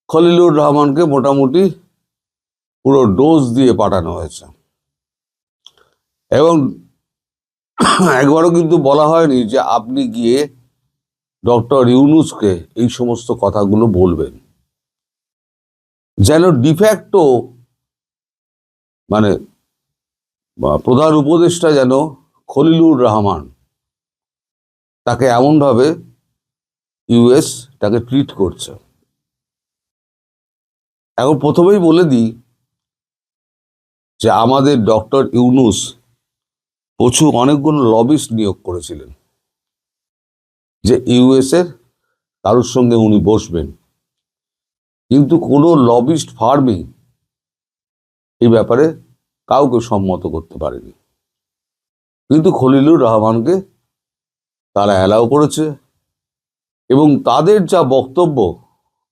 খলিলুর রহমানকে মোটামুটি পুরো ডোজ দিয়ে পাঠানো হয়েছে এবং একবারও কিন্তু বলা হয়নি যে আপনি গিয়ে ডক্টর ইউনূসকে এই সমস্ত কথাগুলো বলবেন। যেন ডিফ্যাক্টো মানে প্রধান উপদেষ্টা যেন খলিলুর রহমান তাকে এমনভাবে ইউএস তাকে ট্রিট করছে। এখন প্রথমেই বলে দিই যে আমাদের ডক্টর ইউনূস প্রচুর অনেকগুলো লবিস্ট নিয়োগ করেছিলেন যে ইউএস এর কারোর সঙ্গে উনি বসবেন, কিন্তু কোনো লবিস্ট ফার্মই এই ব্যাপারে কাউকে সম্মত করতে পারেনি। কিন্তু খলিলুর রহমানকে তারা অ্যালাউ করেছে এবং তাদের যা বক্তব্য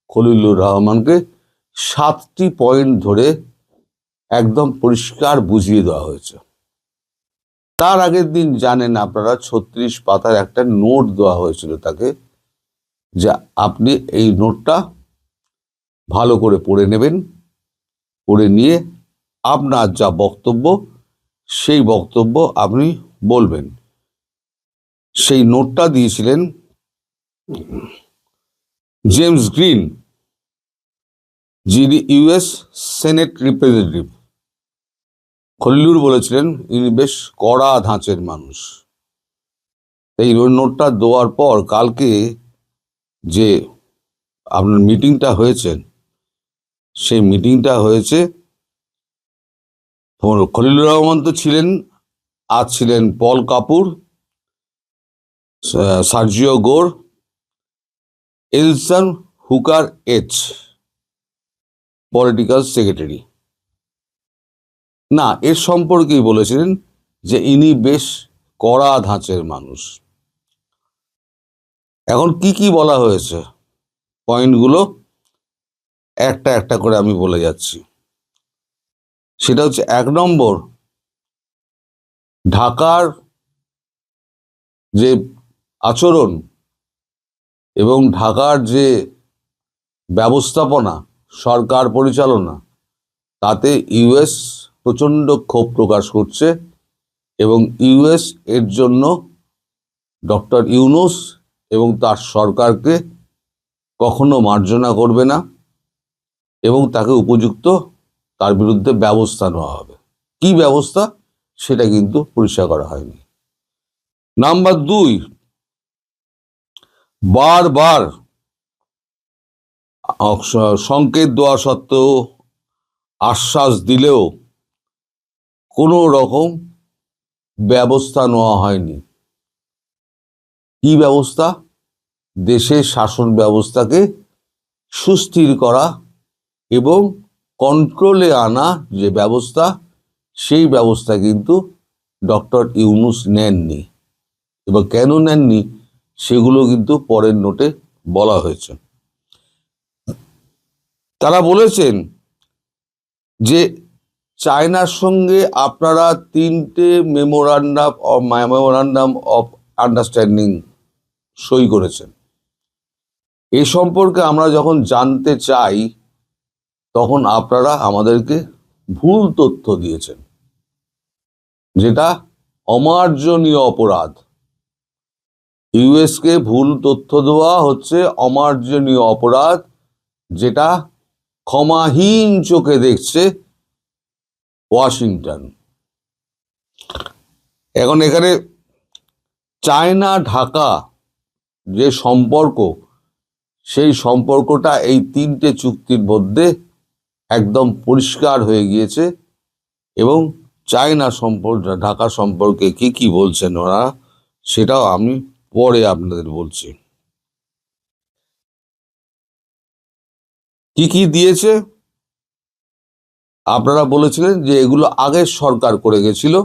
খলিলুর রহমানকে 7টি পয়েন্ট ধরে একদম পরিষ্কার বুঝিয়ে দেওয়া হয়েছে। তার আগের দিন জানেন আপনারা 36 পাতার একটা নোট দেওয়া হয়েছিল তাকে, যে আপনি এই নোটটা ভালো করে পড়ে নেবেন, পড়ে নিয়ে আপনার যা বক্তব্য সেই বক্তব্য আপনি বলবেন। সেই নোটটা দিয়েছিলেন জেমস গ্রিন, যিনি ইউএস সেনেট রিপ্রেজেন্টেটিভ। খলিলুর বলেছিলেন ইনি বেশ কড়া ধাঁচের মানুষ। এই নোটটা দেওয়ার পর কালকে যে আপনার মিটিংটা হয়েছে, সেই মিটিংটা হয়েছে, খলিলুর রহমান তো ছিলেন, আর ছিলেন পল Kapoor, Sergio Gor, Elson Hooker H, political secretary. না, এর সম্পর্কেই বলেছিলেন যে ইনি বেশ কড়া ধাঁচের মানুষ। এখন কি কি বলা হয়েছে পয়েন্টগুলো একটা একটা করে আমি বলে যাচ্ছি। সেটা হচ্ছে 1 নম্বর, ঢাকার যে আচরণ এবং ঢাকার যে ব্যবস্থাপনা, সরকার পরিচালনা, তাতে ইউএস প্রচণ্ড ক্ষোভ প্রকাশ করছে এবং ইউএস এর জন্য ডক্টর ইউনূস এবং তার সরকারকে কখনো মার্জনা করবে না এবং তাকে উপযুক্ত তার বিরুদ্ধে ব্যবস্থা নেওয়া হবে। কি ব্যবস্থা সেটা কিন্তু পরিষ্কার করা হয়নি। নাম্বার 2, বারবার সংকেত দেওয়া সত্ত্বেও, আশ্বাস দিলেও কোনো রকম ব্যবস্থা নেওয়া হয়নি। কি ব্যবস্থা? দেশের শাসন ব্যবস্থাকে সুস্থির করা এবং কন্ট্রোলে আনা যে ব্যবস্থা, সেই ব্যবস্থা কিন্তু ডক্টর ইউনূস নেননি। এবার কেন নেননি সেগুলো কিন্তু পরের নোটে বলা হয়েছে। তারা বলেছেন যে চায়নার সঙ্গে আপনারা 3টে মেমোরান্ডাম অফ আন্ডারস্ট্যান্ডিং সই করেছেন। এ সম্পর্কে আমরা যখন জানতে চাই তখন আপনারা আমাদেরকে ভুল তথ্য দিয়েছেন, যেটা অমার্জনীয় অপরাধ। ইউএসকে ভুল তথ্য দেওয়া হচ্ছে অমার্জনীয় অপরাধ, যেটা ক্ষমাহীন চোখে দেখছে ওয়াশিংটন। এখন এখানে চায়না ঢাকা যে সম্পর্ক, সেই সম্পর্কটা এই 3টে চুক্তির মধ্যে একদম পরিষ্কার হয়ে গিয়েছে এবং চায়না ঢাকা সম্পর্কে কি কি বলছেন ওরা সেটাও আমি পরে আপনাদের বলছি। কি কি দিয়েছে? আপনারা বলেছিলেন যে এগুলো আগের সরকার করে গেছিল,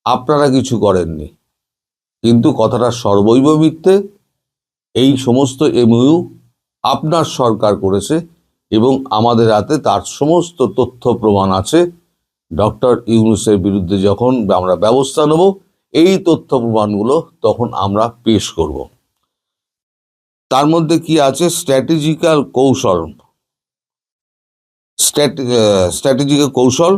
আপনারা কিছু করেননি, কিন্তু কথাটা সর্বৈব মিথ্যে। এই সমস্ত এমইউ আপনার সরকার করেছে এবং আমাদের হাতে তার সমস্ত তথ্য প্রমাণ আছে। ডক্টর ইউনূসের বিরুদ্ধে যখন আমরা ব্যবস্থা নেব, এই তথ্য প্রমাণগুলো তখন আমরা পেশ করব। তার মধ্যে কি আছে? স্ট্র্যাটেজিক্যাল কৌশল, স্ট্র্যাটেজিক কৌশল,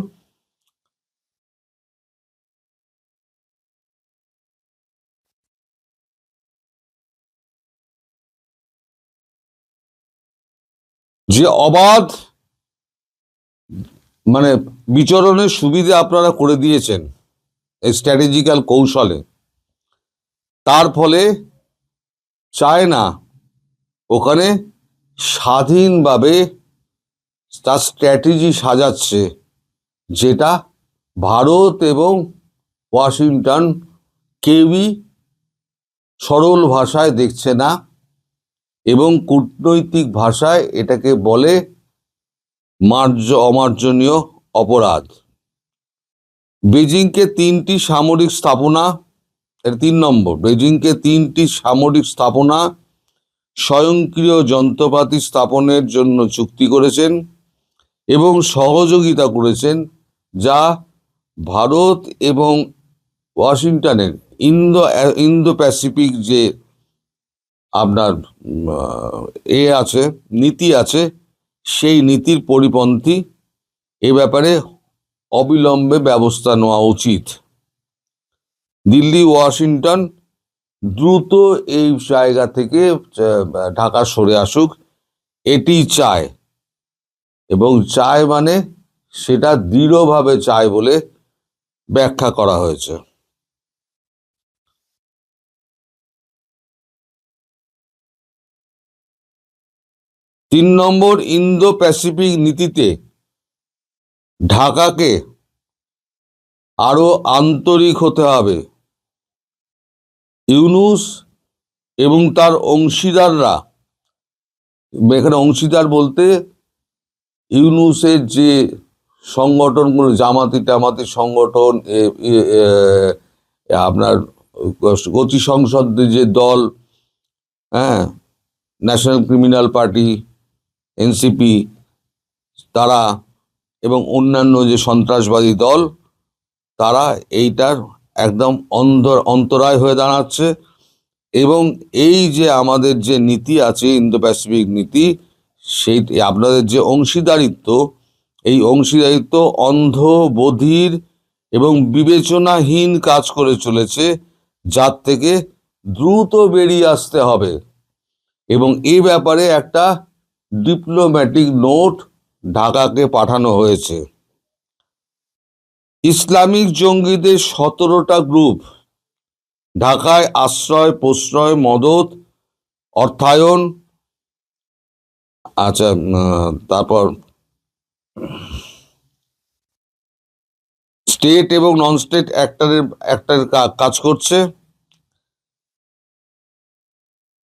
যে অবাধ মানে বিচরণের সুবিধা আপনারা করে দিয়েছেন এই স্ট্র্যাটেজিক্যাল কৌশলে, তার ফলে চায়না ওখানে স্বাধীনভাবে তার স্ট্র্যাটেজি সাজাচ্ছে, যেটা ভারত এবং ওয়াশিংটন কেউই সরল ভাষায় দেখছে না, এবং কূটনৈতিক ভাষায় এটাকে বলে অমার্জনীয় অপরাধ। বেজিংকে 3টি সামরিক স্থাপনা, এর 3 নম্বর, বেজিংকে 3টি সামরিক স্থাপনা স্বয়ংক্রিয় যন্ত্রপাতি স্থাপনের জন্য চুক্তি করেছেন এবং সহযোগিতা করেছেন, যা ভারত এবং ওয়াশিংটনের ইন্দো প্যাসিফিক যে আপনার আছে, নীতি আছে, সেই নীতির পরিপন্থী। এ ব্যাপারে অবিলম্বে ব্যবস্থা নেওয়া উচিত। দিল্লি ওয়াশিংটন দ্রুত এই জায়গা থেকে ঢাকা সরে আসুক, এটি চায়, এবং চায় মানে সেটা দৃঢ়ভাবে চায় বলে ব্যাখ্যা করা হয়েছে। তিন নম্বর, ইন্দো প্যাসিফিক নীতিতে ঢাকাকে আরো আন্তরিক হতে হবে। ইউনূস এবং তার অংশীদাররা, এখানে অংশীদার বলতে ইউনূসের যে সংগঠনগুলো, জামাতি টামাতি সংগঠন, আপনার গতি সংসদে যে দল, হ্যাঁ, ন্যাশনাল ক্রিমিনাল পার্টি এনসিপি, তারা এবং অন্যান্য যে সন্ত্রাসবাদী দল, তারা এইটার একদম অন্তরায় হয়ে দাঁড়াচ্ছে। এবং এই যে আমাদের যে নীতি আছে, ইন্দো প্যাসিফিক নীতি, সেই আপনাদের যে অংশীদারিত্ব, এই অংশীদারিত্ব অন্ধ, বধির এবং বিবেচনাহীন কাজ করে চলেছে, যার থেকে দ্রুত বেরিয়ে আসতে হবে। এবং এই ব্যাপারে একটা ডিপ্লোম্যাটিক নোট ঢাকাকে পাঠানো হয়েছে। ইসলামিক জঙ্গিদের 17টা গ্রুপ ঢাকায় আশ্রয়, প্রশ্রয়, মদত, অর্থায়ন, আচ্ছা, তারপর স্টেট এবং নন স্টেট অ্যাক্টরের কাজ করছে।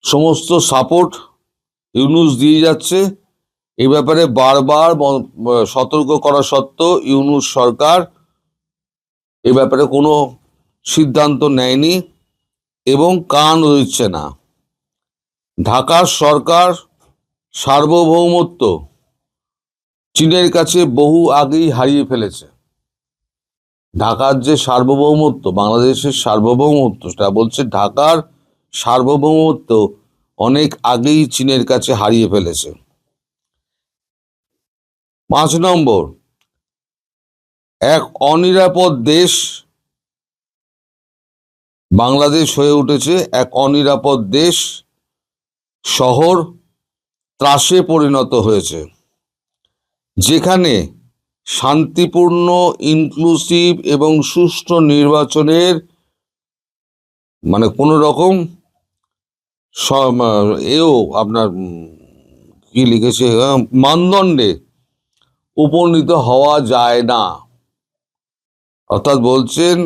সমস্ত সাপোর্ট ইউনূস দিয়ে যাচ্ছে। এই ব্যাপারে বারবার সতর্ক করা সত্ত্বেও ইউনূস সরকার এ ব্যাপারে কোনো সিদ্ধান্ত নেয়নি এবং কান দিচ্ছে না। ঢাকার সরকার সার্বভৌমত্ব চীনের কাছে বহু আগেই হারিয়ে ফেলেছে। ঢাকার যে সার্বভৌমত্ব, বাংলাদেশের সার্বভৌমত্ব, সেটা বলছে ঢাকার সার্বভৌমত্ব অনেক আগেই চীনের কাছে হারিয়ে ফেলেছে। 5 নম্বর, এক অনিরাপদ দেশ বাংলাদেশ হয়ে উঠেছে, এক অনিরাপদ দেশ, শহর ত্রাসে পরিণত হয়েছে, যেখানে শান্তিপূর্ণ, ইনক্লুসিভ এবং সুষ্ঠু নির্বাচনের মানে কোনো রকম এও আপনার কি লিখেছে, মানদণ্ডে উপনীত হওয়া যায় না। অর্থাৎ বলছেন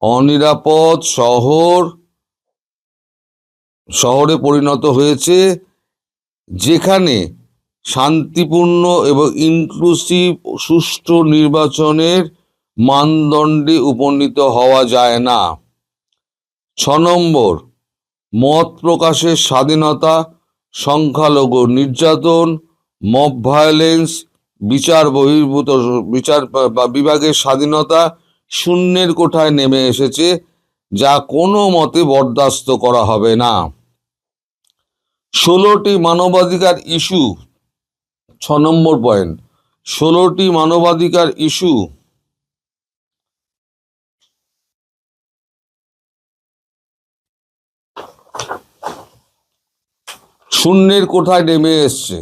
অনিরাপদ শহরে পরিণত হয়েছে, যেখানে শান্তিপূর্ণ এবং ইনক্লুসিভ সুষ্ঠু নির্বাচনের মানদণ্ডে উপনীত হওয়া যায় না। 6 নম্বর, মত প্রকাশের স্বাধীনতা, সংখ্যালঘু নির্যাতন, মব ভায়োলেন্স, বিচার বিভাগের স্বাধীনতা শূন্যের কোঠায় নেমে এসেছে, যা কোনো মতে বরদাস্ত করা হবে না। 16টি মানবাধিকার ইস্যু, 6 নম্বর পয়েন্ট, 16টি মানবাধিকার ইস্যু শূন্যের কোঠায় নেমে এসছে।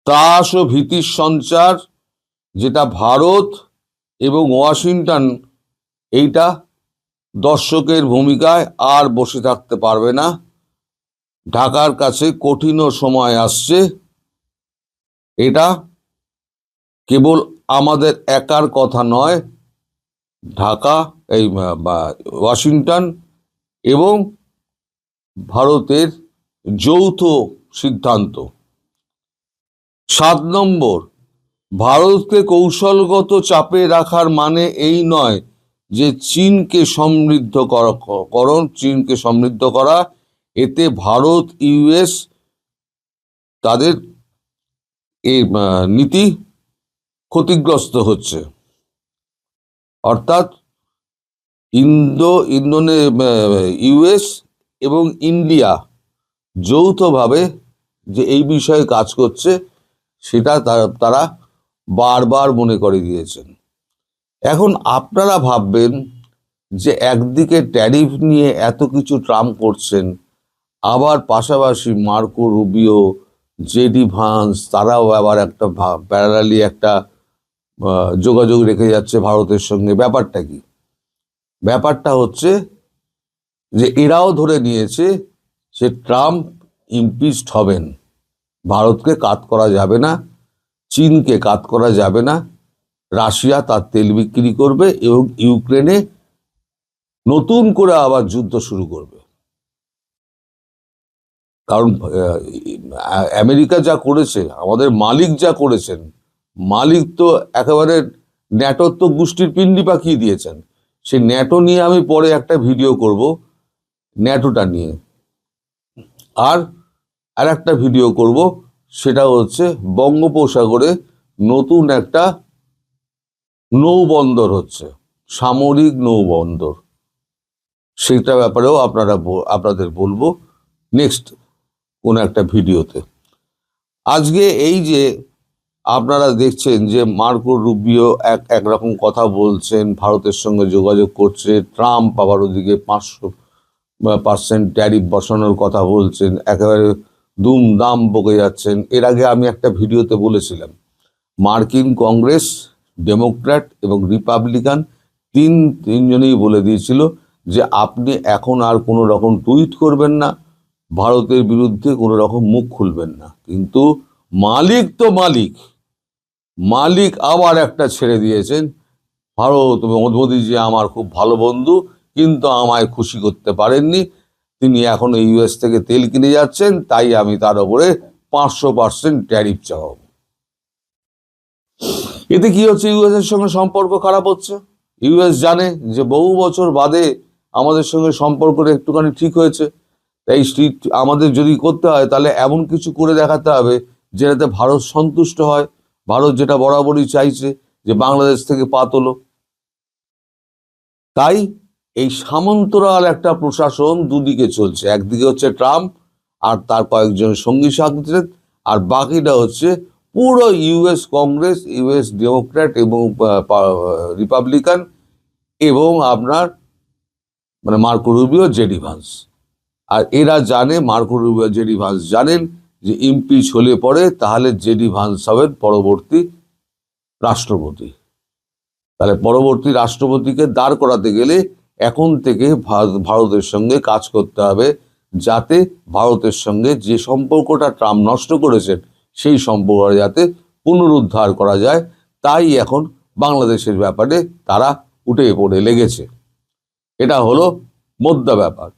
ত্রাস ও ভীতির সঞ্চার, যেটা ভারত এবং ওয়াশিংটন এইটা দর্শকের ভূমিকায় আর বসে থাকতে পারবে না। ঢাকার কাছে কঠিন সময় আসছে। এটা কেবল আমাদের একার কথা নয়, ঢাকা এই ওয়াশিংটন এবং ভারতের যৌথ সিদ্ধান্ত। 7 নম্বর, ভারতকে কৌশলগত চাপে রাখার মানে এই নয় যে চীনকে সমৃদ্ধ চীনকে সমৃদ্ধ করা। এতে ভারত ইউএস তাদের এই নীতি ক্ষতিগ্রস্ত হচ্ছে। অর্থাৎ ইউএস এবং ইন্ডিয়া যৌথভাবে যে এই বিষয়ে কাজ করছে সেটা তারা বারবার মনে করে দিয়েছেন। এখন আপনারা ভাববেন যে একদিকে ট্যারিফ নিয়ে এত কিছু ট্রাম্প করছেন, আবার পাশাপাশি মার্কো রুবিও, জেডি ভান্স তারাও আবার একটা প্যারালালি একটা যোগাযোগ রেখে যাচ্ছে ভারতের সঙ্গে। ব্যাপারটা কি? ব্যাপারটা হচ্ছে যে এরাও ধরে নিয়েছে যে ট্রাম্প ইমপিচড হবেন, ভারতকে কাট করা যাবে না, চীনকে কাট করা যাবে না, রাশিয়া তার তেল বিক্রি করবে এবং ইউক্রেনে নতুন করে আবার যুদ্ধ শুরু করবে। কারণ আমেরিকা যা করেছে, আমাদের মালিক যা করেছেন, মালিক তো একেবারে ন্যাটোর তো গোষ্ঠীর পিণ্ডি পাকিয়ে দিয়েছেন। সেই ন্যাটো নিয়ে আমি পরে একটা ভিডিও করব, ন্যাটোটা নিয়ে। আর একটা ভিডিও করব, সেটা হচ্ছে বঙ্গোপসাগরে নতুন একটা নৌবন্দর হচ্ছে, সামরিক নৌবন্দর। সেটা ব্যাপারেও আপনাদের বলবো নেক্সট কোন একটা ভিডিওতে। আজকে এই যে আপনারা দেখছেন যে মার্কো রুবিও একরকম কথা বলছেন, ভারতের সঙ্গে যোগাযোগ করছে, ট্রাম্প আবার ওদিকে 5% ট্যারিফ বসানোর কথা বলছেন, একেবারে দুমদাম বকে যাচ্ছেন। এর আগে আমি একটা ভিডিওতে বলেছিলাম, মার্কিন কংগ্রেস, ডেমোক্র্যাট এবং রিপাবলিকান তিনজনেই বলে দিয়েছিল যে আপনি এখন আর কোনো রকম টুইট করবেন না, ভারতের বিরুদ্ধে কোনো রকম মুখ খুলবেন না। কিন্তু মালিক তো মালিক আবার একটা ছেড়ে দিয়েছেন, ভারত মোদিজি আমার খুব ভালো বন্ধু, কিন্তু আমায় খুশি করতে পারেননি। তিনি এখন ইউএস থেকে তেল কিনে যাচ্ছেন, তাই আমি তার উপরে 500% ট্যারিফ চাপাব। এতে কি হচ্ছে? ইউএস এর সঙ্গে সম্পর্ক খারাপ হচ্ছে। ইউএস জানে যে বহু বছর বাদে আমাদের সঙ্গে সম্পর্কটা একটুখানি ঠিক হয়েছে, তাই আমাদের যদি করতে হয় তাহলে এমন কিছু করে দেখাতে হবে যেটাতে ভারত সন্তুষ্ট হয়। ভারত যেটা বরাবরই চাইছে যে বাংলাদেশ থেকে পা তোলো। তাই এই সামন্তরাল একটা প্রশাসন দুদিকে চলছে, একদিকে হচ্ছে ট্রাম্প আর তার কয়েকজন সঙ্গী সাথী, আর বাকিটা হচ্ছে পুরো ইউএস কংগ্রেস, ইউএস ডেমোক্র্যাট এবং রিপাবলিকান এবং আপনার মার্কো রুবিও, জেডি ভান্স। আর এরা জানে, মার্কো রুবিও, জেডি ভান্স জানেন যে ইমপিচ হলে পরে তাহলে জেডি ভান্স হবেন পরবর্তী রাষ্ট্রপতি। তাহলে পরবর্তী রাষ্ট্রপতিকে দাঁড় করাতে গেলে এখন থেকে ভারতের সঙ্গে কাজ করতে হবে, যাতে ভারতের সঙ্গে যে সম্পর্কটা ট্রাম্প নষ্ট করেছেন সেই সম্পর্ক যাতে পুনরুদ্ধার করা যায়। তাই এখন বাংলাদেশের ব্যাপারে তারা উঠে পড়ে লেগেছে। এটা হলো মোদ্দা ব্যাপার।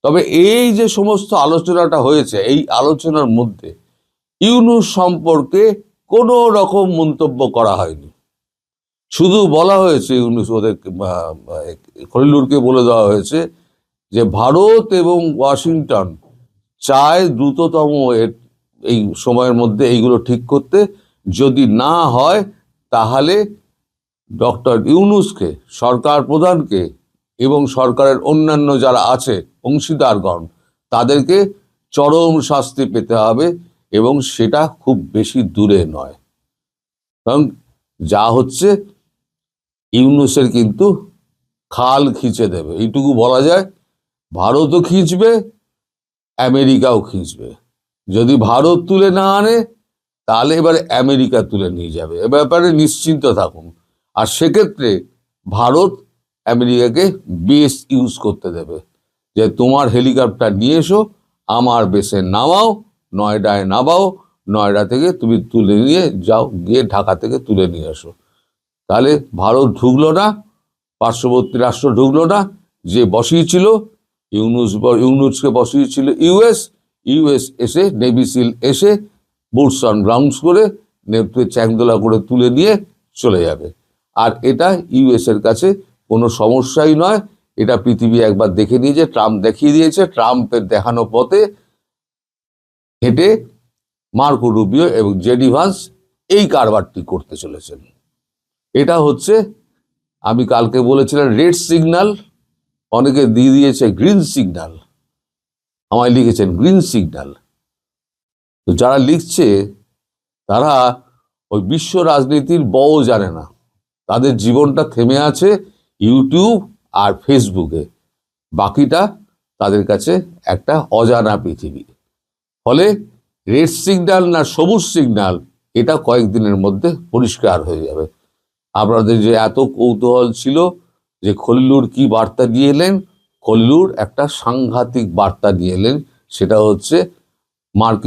তবে এই যে সমস্ত আলোচনাটা হয়েছে, এই আলোচনার মধ্যে ইউনূস সম্পর্কে কোনো রকম মন্তব্য করা হয়নি। শুধু বলা হয়েছে, ইউনূস ওদের খলিলুরকে বলে দেওয়া হয়েছে যে ভারত এবং ওয়াশিংটন চায় দ্রুততম এই সময়ের মধ্যে এইগুলো ঠিক করতে। যদি না হয় তাহলে ডক্টর ইউনূসকে, সরকার প্রধানকে এবং সরকারের অন্যান্য যারা আছে অংশীদারগণ, তাদেরকে চরম শাস্তি পেতে হবে এবং সেটা খুব বেশি দূরে নয়। কারণ যা হচ্ছে ইউনূসের কিন্তু খাল খিঁচে দেবে, এইটুকু বলা যায়। ভারতও খিঁচবে, আমেরিকাও খিঁচবে। যদি ভারত তুলে না আনে তাহলে এবারে আমেরিকা তুলে নিয়ে যাবে, এ ব্যাপারে নিশ্চিন্ত থাকুন। আর সেক্ষেত্রে ভারত আমেরিকাকে বেস ইউজ করতে দেবে, যে তোমার হেলিকপ্টার নিয়ে এসো, আমার বেসে নামাও, নয়ডায় নামাও, নয়ডা থেকে তুমি তুলে নিয়ে যাও, গিয়ে ঢাকা থেকে তুলে নিয়ে আসো। তাহলে ভারত ঢুকলো না, পার্শ্ববর্তী রাষ্ট্র ঢুকলো না, যে বসিয়েছিল ইউনুসকে বসিয়েছিল ইউএস এসে নেভি সিল এসে বুটস অন গ্রাউন্ডস করে নেপথ্যে চ্যাংদোলা করে তুলে নিয়ে চলে যাবে। আর এটা ইউএস এর কাছে কোনো সমস্যাই নয়। এটা পৃথিবী একবার দেখে নিয়েছে, ট্রাম্প দেখিয়ে দিয়েছে। ট্রাম্পের দেখানো পথে হেঁটে মার্কো রুবিও এবং জেডি ভান্স এই কারবারটি করতে চলেছেন। এটা হচ্ছে, আমি কালকে বলেছিলাম রেড সিগন্যাল, অনেকে দিয়ে দিয়েছে গ্রিন সিগন্যাল, আমায় লিখেছেন গ্রিন সিগন্যাল। তো যারা লিখছে তারা ওই বিশ্ব রাজনীতির বও জানে না, তাদের জীবনটা থেমে আছে ইউটিউব আর ফেসবুকে, বাকিটা তাদের কাছে একটা অজানা পৃথিবী। ফলে রেড সিগন্যাল না সবুজ সিগন্যাল, এটা কয়েকদিনের মধ্যে পরিষ্কার হয়ে যাবে। আপনাদের যে এত কৌতূহল ছিল যে খলিলুর কি বার্তা দিয়ে এলেন, খলিলুর একটা সাংঘাতিক বার্তা দিয়ে এলেন, সেটা হচ্ছে মার্কিন